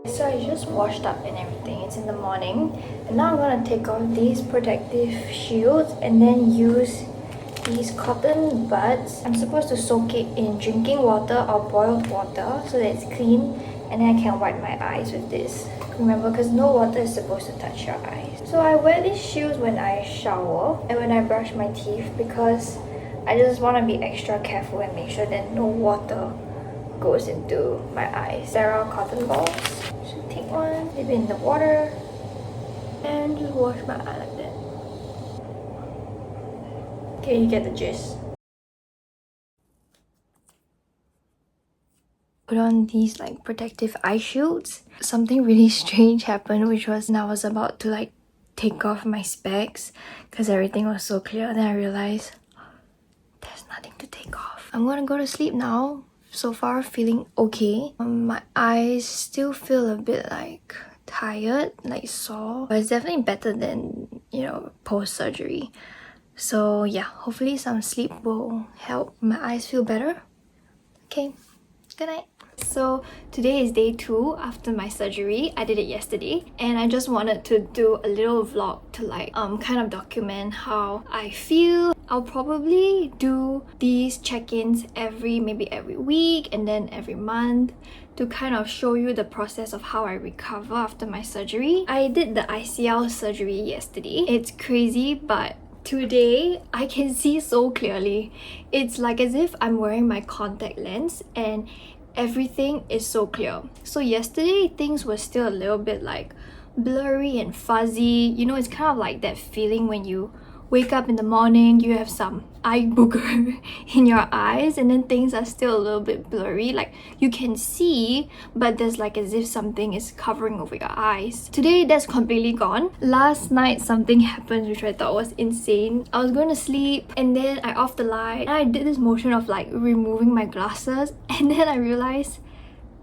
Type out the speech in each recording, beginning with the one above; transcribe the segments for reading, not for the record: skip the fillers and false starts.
So I just washed up and everything. It's in the morning, and now I'm gonna take off these protective shields and then use these cotton buds. I'm supposed to soak it in drinking water or boiled water so that it's clean, and then I can wipe my eyes with this. Remember, because no water is supposed to touch your eyes. So I wear these shoes when I shower and when I brush my teeth because I just want to be extra careful and make sure that no water goes into my eyes. There are cotton balls. Should take one, dip it in the water, and just wash my eye like that. Okay, you get the gist. Put on these like protective eye shields. Something really strange happened, which was when I was about to like take off my specs because everything was so clear. Then I realized there's nothing to take off. I'm gonna go to sleep now. So far feeling okay. My eyes still feel a bit like tired, like sore, but it's definitely better than, you know, post-surgery. So yeah, hopefully some sleep will help my eyes feel better. Okay, good night. So today is day 2 after my surgery. I did it yesterday, and I just wanted to do a little vlog to like kind of document how I feel. I'll probably do these check-ins maybe every week and then every month to kind of show you the process of how I recover after my surgery. I did the ICL surgery yesterday. It's crazy, but today I can see so clearly. It's like as if I'm wearing my contact lens and everything is so clear. So yesterday things were still a little bit like blurry and fuzzy. You know, it's kind of like that feeling when you wake up in the morning, you have some eye booger in your eyes, and then things are still a little bit blurry. Like you can see, but there's like as if something is covering over your eyes. Today that's completely gone. Last night something happened which I thought was insane. I was going to sleep and then I off the light and I did this motion of like removing my glasses, and then I realized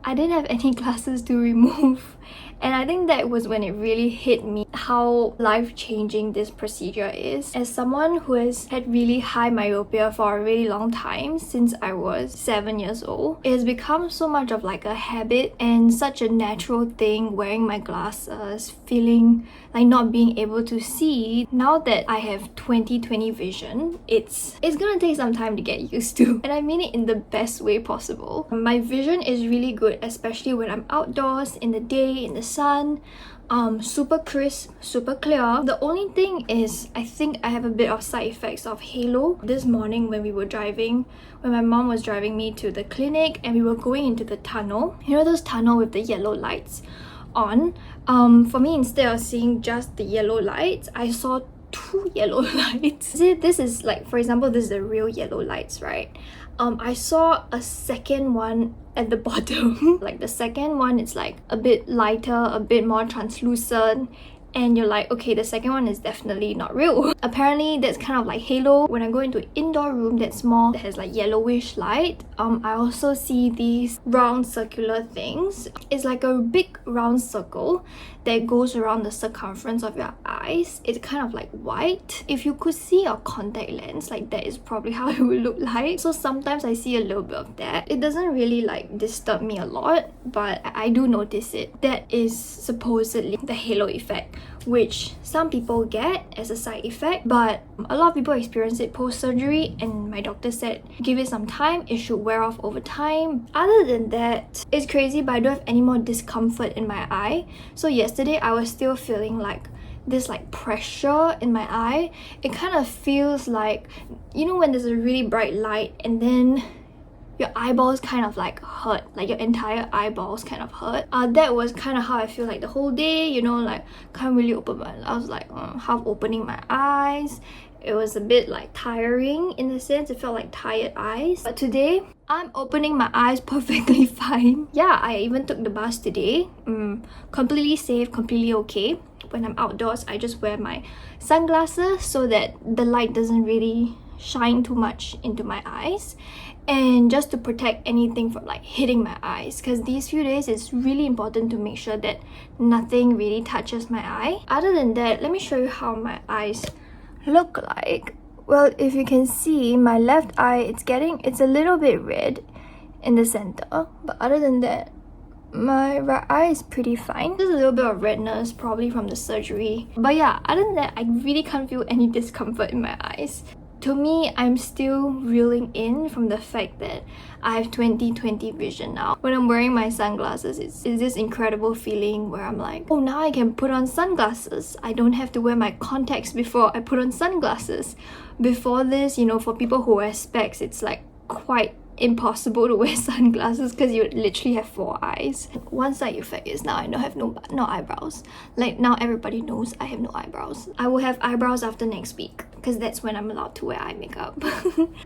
I didn't have any glasses to remove. And I think that was when it really hit me how life-changing this procedure is. As someone who has had really high myopia for a really long time, since I was 7 years old, it has become so much of like a habit and such a natural thing wearing my glasses, feeling like not being able to see. Now that I have 20/20 vision, it's gonna take some time to get used to. And I mean it in the best way possible. My vision is really good, especially when I'm outdoors, in the day, in the sun. Super crisp, super clear. The only thing is I think I have a bit of side effects of halo. This morning when we were driving, when my mom was driving me to the clinic and we were going into the tunnel, you know those tunnel with the yellow lights on? For me, instead of seeing just the yellow lights, I saw 2 yellow lights. See, this is like, for example, this is the real yellow lights, right? I saw a second one at the bottom. Like the second one, it's like a bit lighter, a bit more translucent, and you're like, okay, the second one is definitely not real. Apparently that's kind of like halo. When I go into an indoor room that's small, that has like yellowish light, I also see these round circular things. It's like a big round circle that goes around the circumference of your eyes. It's kind of like white. If you could see your contact lens, like that is probably how it would look like. So sometimes I see a little bit of that. It doesn't really like disturb me a lot, but I do notice it. That is supposedly the halo effect, which some people get as a side effect, but a lot of people experience it post-surgery, and my doctor said give it some time, it should wear off over time. Other than that, it's crazy, but I don't have any more discomfort in my eye. So yesterday I was still feeling like this like pressure in my eye. It kind of feels like, you know, when there's a really bright light and then your eyeballs kind of like hurt, like your entire eyeballs kind of hurt. That was kind of how I feel like the whole day, you know, like can't really open my, I was like half opening my eyes. It was a bit like tiring in the sense, it felt like tired eyes. But today, I'm opening my eyes perfectly fine. Yeah, I even took the bus today. Completely safe, completely okay. When I'm outdoors, I just wear my sunglasses so that the light doesn't really shine too much into my eyes, and just to protect anything from like hitting my eyes, because these few days it's really important to make sure that nothing really touches my eye. Other than that, let me show you how my eyes look like. Well, if you can see, my left eye, it's a little bit red in the center, but other than that, My right eye is pretty fine. There's a little bit of redness, probably from the surgery. But yeah, other than that, I really can't feel any discomfort in my eyes. To me, I'm still reeling in from the fact that I have 20/20 vision now. When I'm wearing my sunglasses, it's this incredible feeling where I'm like, oh, now I can put on sunglasses. I don't have to wear my contacts before I put on sunglasses. Before this, you know, for people who wear specs, it's like quite impossible to wear sunglasses because you literally have 4 eyes. One side effect is now I don't have no eyebrows. Like now everybody knows I have no eyebrows. I will have eyebrows after next week because that's when I'm allowed to wear eye makeup.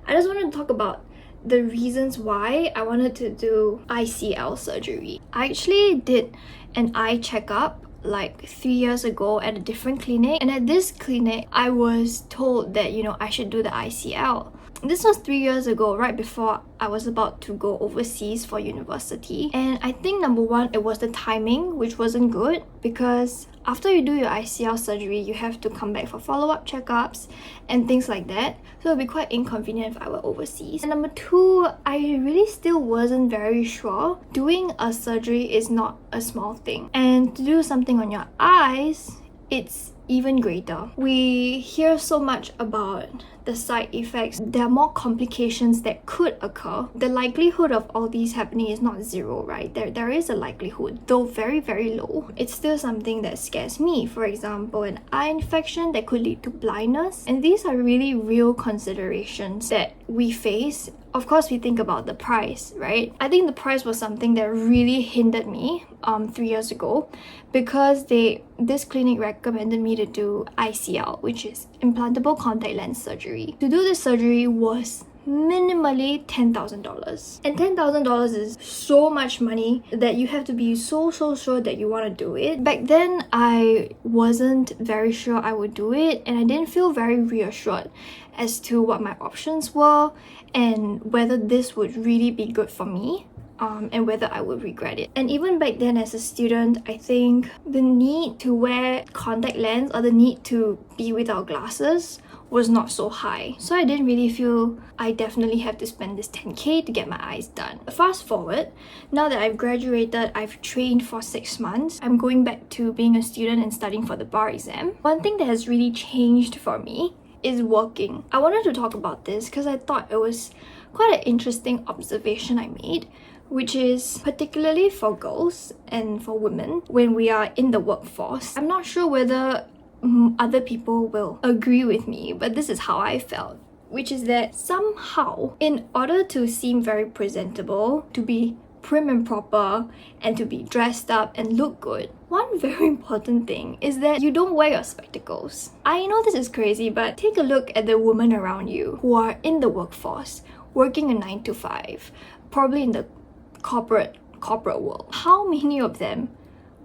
I just wanted to talk about the reasons why I wanted to do ICL surgery. I actually did an eye checkup like 3 years ago at a different clinic, and at this clinic I was told that, you know, I should do the ICL. This was 3 years ago, right before I was about to go overseas for university. And I think number one, it was the timing, which wasn't good because after you do your ICL surgery, you have to come back for follow-up checkups and things like that. So it'd be quite inconvenient if I were overseas. And number two, I really still wasn't very sure. Doing a surgery is not a small thing. And to do something on your eyes, it's even greater. We hear so much about the side effects. There are more complications that could occur. The likelihood of all these happening is not zero, right? There is a likelihood, though very, very low. It's still something that scares me. For example, an eye infection that could lead to blindness. And these are really real considerations that we face. Of course, we think about the price, right? I think the price was something that really hindered me 3 years ago because this clinic recommended me to do ICL, which is implantable contact lens surgery. To do this surgery was minimally $10,000. And $10,000 is so much money that you have to be so sure that you want to do it. Back then, I wasn't very sure I would do it, and I didn't feel very reassured as to what my options were and whether this would really be good for me. And whether I would regret it. And even back then as a student, I think the need to wear contact lens or the need to be without glasses was not so high. So I didn't really feel I definitely have to spend this 10k to get my eyes done. Fast forward, now that I've graduated, I've trained for 6 months. I'm going back to being a student and studying for the bar exam. One thing that has really changed for me is working. I wanted to talk about this because I thought it was quite an interesting observation I made, which is particularly for girls and for women when we are in the workforce. I'm not sure whether other people will agree with me, but this is how I felt, which is that somehow, in order to seem very presentable, to be prim and proper, and to be dressed up and look good, one very important thing is that you don't wear your spectacles. I know this is crazy, but take a look at the women around you who are in the workforce, working a 9 to 5, probably in the corporate world. How many of them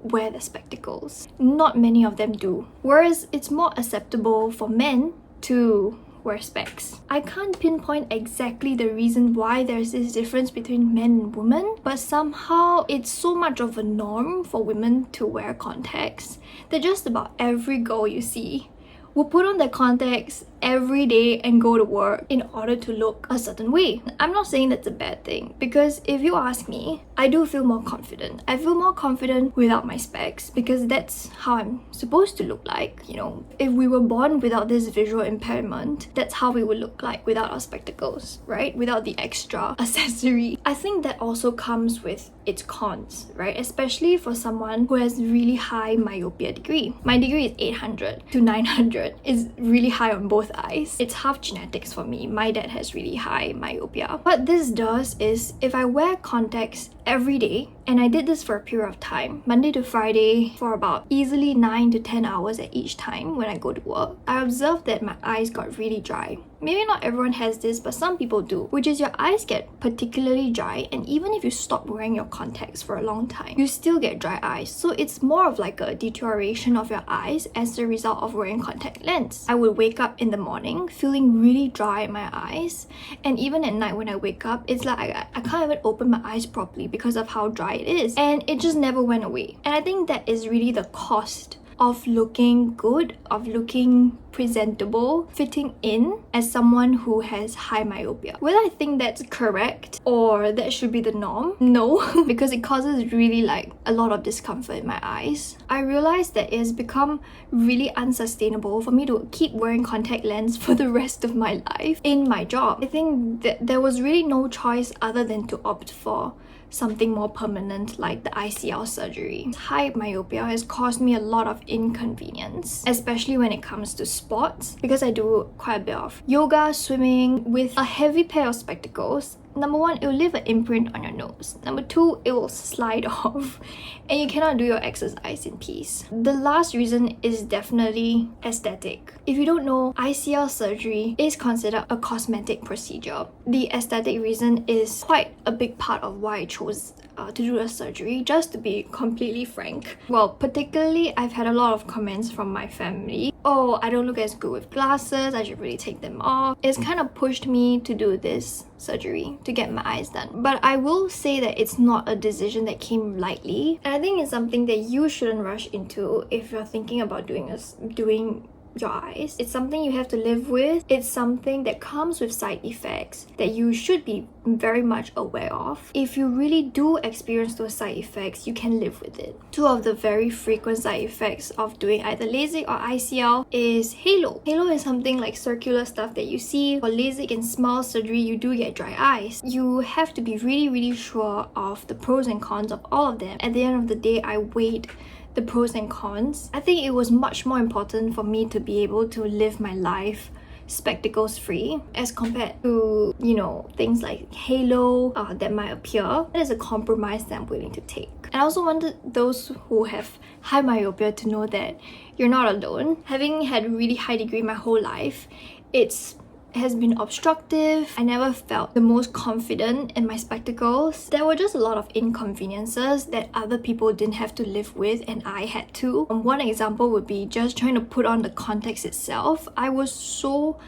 wear the spectacles? Not many of them do. Whereas it's more acceptable for men to wear specs. I can't pinpoint exactly the reason why there's this difference between men and women, but somehow it's so much of a norm for women to wear contacts that just about every girl you see will put on their contacts every day and go to work in order to look a certain way. I'm not saying that's a bad thing, because if you ask me, I do feel more confident. I feel more confident without my specs because that's how I'm supposed to look like. You know, if we were born without this visual impairment, that's how we would look like without our spectacles, right? Without the extra accessory. I think that also comes with its cons, right? Especially for someone who has really high myopia degree. My degree is 800 to 900. It's really high on both eyes. It's half genetics for me. My dad has really high myopia. What this does is, if I wear contacts every day, and I did this for a period of time, Monday to Friday, for about easily 9 to 10 hours at each time when I go to work, I observed that my eyes got really dry. Maybe not everyone has this, but some people do, which is your eyes get particularly dry, and even if you stop wearing your contacts for a long time, you still get dry eyes. So it's more of like a deterioration of your eyes as a result of wearing contact lens. I would wake up in the morning feeling really dry in my eyes, and even at night when I wake up, it's like I can't even open my eyes properly because of how dry it is, and it just never went away. And I think that is really the cost of looking good, of looking presentable, fitting in as someone who has high myopia. Whether I think that's correct or that should be the norm, no, because it causes really like a lot of discomfort in my eyes. I realized that it has become really unsustainable for me to keep wearing contact lens for the rest of my life in my job. I think that there was really no choice other than to opt for something more permanent like the ICL surgery. High myopia has caused me a lot of inconvenience, especially when it comes to sports, because I do quite a bit of yoga, swimming with a heavy pair of spectacles. Number one, it will leave an imprint on your nose. Number two, it will slide off and you cannot do your exercise in peace. The last reason is definitely aesthetic. If you don't know, ICL surgery is considered a cosmetic procedure. The aesthetic reason is quite a big part of why I chose to do the surgery, just to be completely frank. Well, particularly I've had a lot of comments from my family. Oh, I don't look as good with glasses, I should really take them off. It's kind of pushed me to do this surgery to get my eyes done. But I will say that it's not a decision that came lightly, and I think it's something that you shouldn't rush into if you're thinking about doing your eyes. It's something you have to live with. It's something that comes with side effects that you should be very much aware of. If you really do experience those side effects, you can live with it. Two of the very frequent side effects of doing either LASIK or ICL is halo. Halo is something like circular stuff that you see. For LASIK and smile surgery, you do get dry eyes. You have to be really sure of the pros and cons of all of them. At the end of the day, I weighed the pros and cons. I think it was much more important for me to be able to live my life spectacles free as compared to, you know, things like halo that might appear. That is a compromise that I'm willing to take. And I also wanted those who have high myopia to know that you're not alone. Having had a really high degree my whole life, it has been obstructive. I never felt the most confident in my spectacles. There were just a lot of inconveniences that other people didn't have to live with and I had to. One example would be just trying to put on the contacts itself. I was so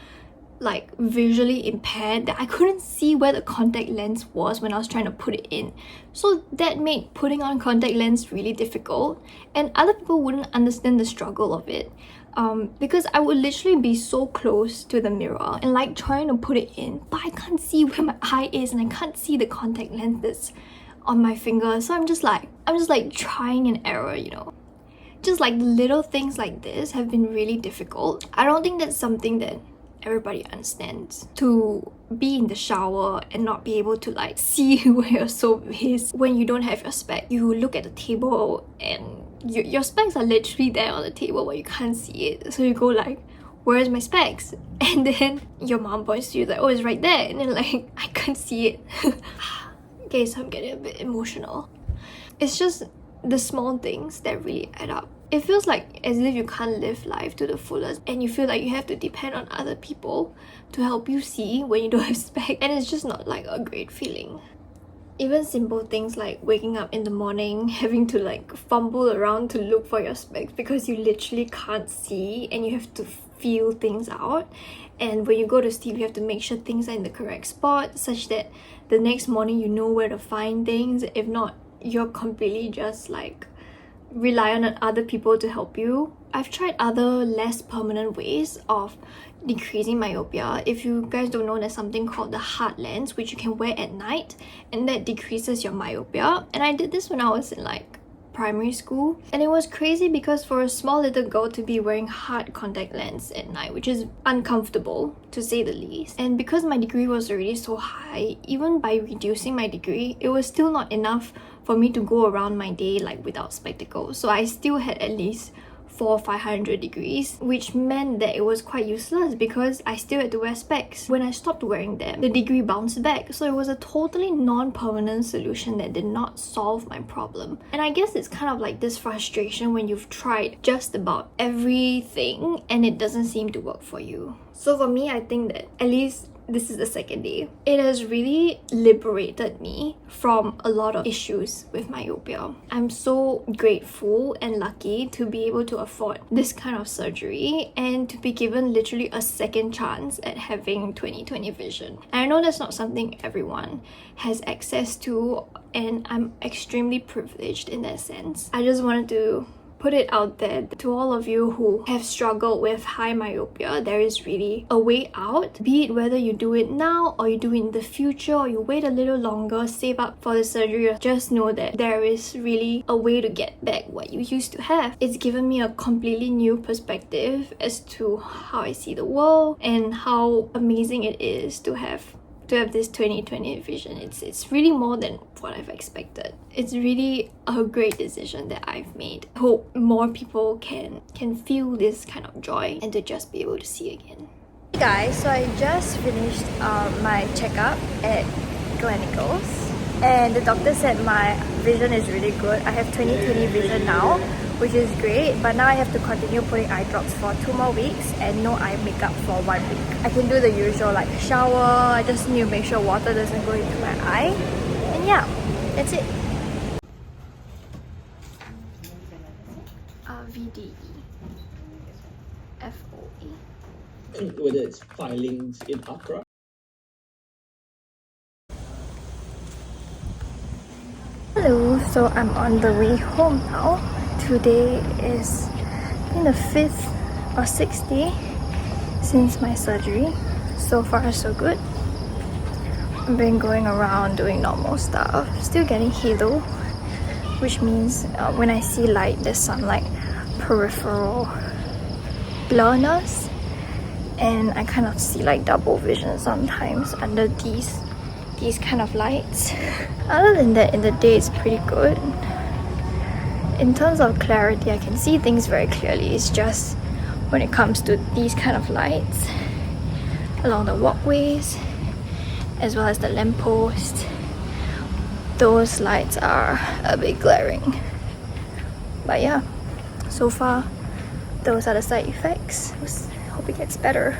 like visually impaired that I couldn't see where the contact lens was when I was trying to put it in. So that made putting on contact lens really difficult, and other people wouldn't understand the struggle of it. Because I would literally be so close to the mirror and like trying to put it in, but I can't see where my eye is and I can't see the contact lens that's on my finger. So I'm just like trying and error, you know. Just like little things like this have been really difficult. I don't think that's something that everybody understands. To be in the shower and not be able to like see where your soap is when you don't have your spec. You look at the table and your specs are literally there on the table but you can't see it. So you go like, where's my specs? And then your mom points to you like, oh, it's right there. And then like, I can't see it. Okay, so I'm getting a bit emotional. It's just the small things that really add up. It feels like as if you can't live life to the fullest and you feel like you have to depend on other people to help you see when you don't have specs, and it's just not like a great feeling. Even simple things like waking up in the morning, having to like fumble around to look for your specs because you literally can't see and you have to feel things out. And when you go to sleep, you have to make sure things are in the correct spot such that the next morning you know where to find things. If not, you're completely just like rely on other people to help you. I've tried other less permanent ways of decreasing myopia. If you guys don't know, there's something called the hard lens which you can wear at night and that decreases your myopia. And I did this when I was in like primary school, and it was crazy because for a small little girl to be wearing hard contact lens at night, which is uncomfortable to say the least, and because my degree was already so high, even by reducing my degree, it was still not enough for me to go around my day like without spectacles. So I still had at least 400 or 500 degrees, which meant that it was quite useless because I still had to wear specs. When I stopped wearing them, the degree bounced back. So it was a totally non-permanent solution that did not solve my problem. And I guess it's kind of like this frustration when you've tried just about everything and it doesn't seem to work for you. So for me, I think that at least this is the second day. It has really liberated me from a lot of issues with myopia. I'm so grateful and lucky to be able to afford this kind of surgery and to be given literally a second chance at having 20/20 vision. And I know that's not something everyone has access to, and I'm extremely privileged in that sense. I just wanted to put it out there to all of you who have struggled with high myopia. There is really a way out, be it whether you do it now or you do it in the future or you wait a little longer, save up for the surgery. Just know that there is really a way to get back what you used to have. It's given me a completely new perspective as to how I see the world and how amazing it is to have this 20/20 vision. It's really more than what I've expected. It's really a great decision that I've made. I hope more people can feel this kind of joy and to just be able to see again. Hey guys, so I just finished my checkup at Gleneagles, and the doctor said my vision is really good. I have 20/20 vision now, which is great, but now I have to continue putting eye drops for 2 more weeks and no eye makeup for 1 week. I can do the usual like shower. I just need to make sure water doesn't go into my eye, and yeah, that's it. VDE FOE. Whether it's filings in Accra. Hello, so I'm on the way home now. Today is I think the 5th or 6th day since my surgery. So far so good. I've been going around doing normal stuff, still getting halo, which means when I see light there's some like peripheral blurriness, and I kind of see like double vision sometimes under these kind of lights. Other than that, in the day it's pretty good. In terms of clarity, I can see things very clearly. It's just when it comes to these kind of lights along the walkways as well as the lamppost, those lights are a bit glaring. But yeah, so far those are the side effects. Hope it gets better.